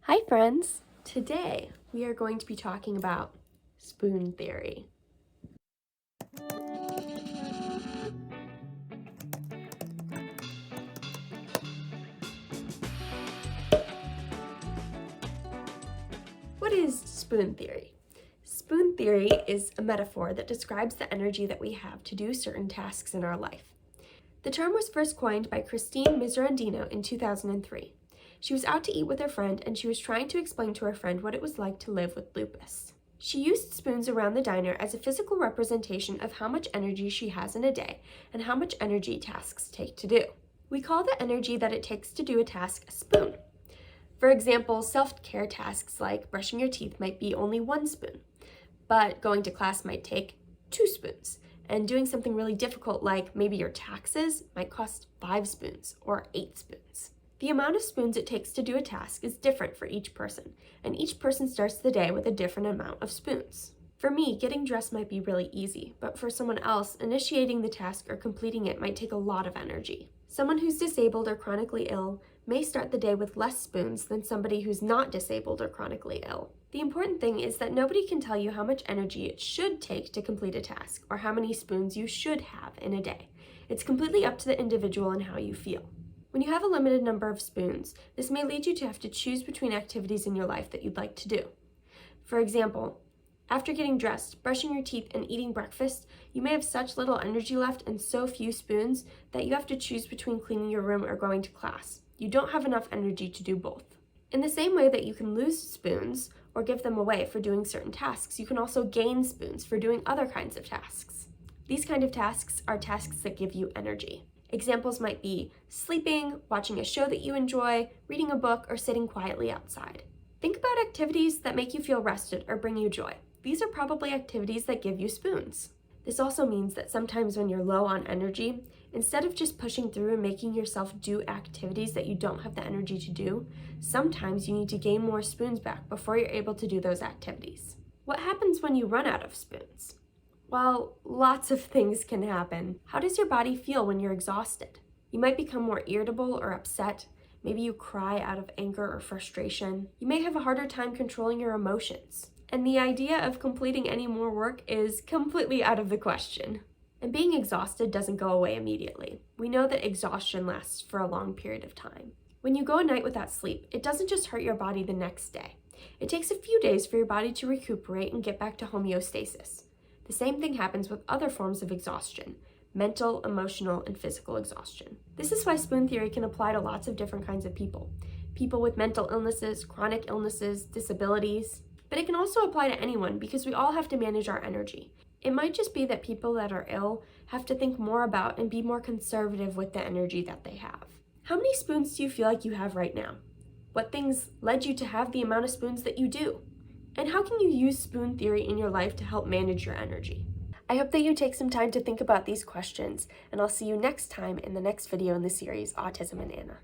Hi friends! Today we are going to be talking about spoon theory. What is spoon theory? Spoon theory is a metaphor that describes the energy that we have to do certain tasks in our life. The term was first coined by Christine Miserandino in 2003. She was out to eat with her friend and she was trying to explain to her friend what it was like to live with lupus. She used spoons around the diner as a physical representation of how much energy she has in a day and how much energy tasks take to do. We call the energy that it takes to do a task a spoon. For example, self-care tasks like brushing your teeth might be only 1 spoon, but going to class might take 2 spoons, and doing something really difficult like maybe your taxes might cost 5 spoons or 8 spoons. The amount of spoons it takes to do a task is different for each person, and each person starts the day with a different amount of spoons. For me, getting dressed might be really easy, but for someone else, initiating the task or completing it might take a lot of energy. Someone who's disabled or chronically ill may start the day with less spoons than somebody who's not disabled or chronically ill. The important thing is that nobody can tell you how much energy it should take to complete a task or how many spoons you should have in a day. It's completely up to the individual and how you feel. When you have a limited number of spoons, this may lead you to have to choose between activities in your life that you'd like to do. For example, after getting dressed, brushing your teeth, and eating breakfast, you may have such little energy left and so few spoons that you have to choose between cleaning your room or going to class. You don't have enough energy to do both. In the same way that you can lose spoons or give them away for doing certain tasks, you can also gain spoons for doing other kinds of tasks. These kind of tasks are tasks that give you energy. Examples might be sleeping, watching a show that you enjoy, reading a book, or sitting quietly outside. Think about activities that make you feel rested or bring you joy. These are probably activities that give you spoons. This also means that sometimes when you're low on energy, instead of just pushing through and making yourself do activities that you don't have the energy to do, sometimes you need to gain more spoons back before you're able to do those activities. What happens when you run out of spoons? Well, lots of things can happen. How does your body feel when you're exhausted? You might become more irritable or upset. Maybe you cry out of anger or frustration. You may have a harder time controlling your emotions. And the idea of completing any more work is completely out of the question. And being exhausted doesn't go away immediately. We know that exhaustion lasts for a long period of time. When you go a night without sleep, it doesn't just hurt your body the next day. It takes a few days for your body to recuperate and get back to homeostasis. The same thing happens with other forms of exhaustion: mental, emotional, and physical exhaustion. This is why spoon theory can apply to lots of different kinds of people. People with mental illnesses, chronic illnesses, disabilities. But it can also apply to anyone because we all have to manage our energy. It might just be that people that are ill have to think more about and be more conservative with the energy that they have. How many spoons do you feel like you have right now? What things led you to have the amount of spoons that you do? And how can you use spoon theory in your life to help manage your energy? I hope that you take some time to think about these questions, and I'll see you next time in the next video in the series, Autism and Anna.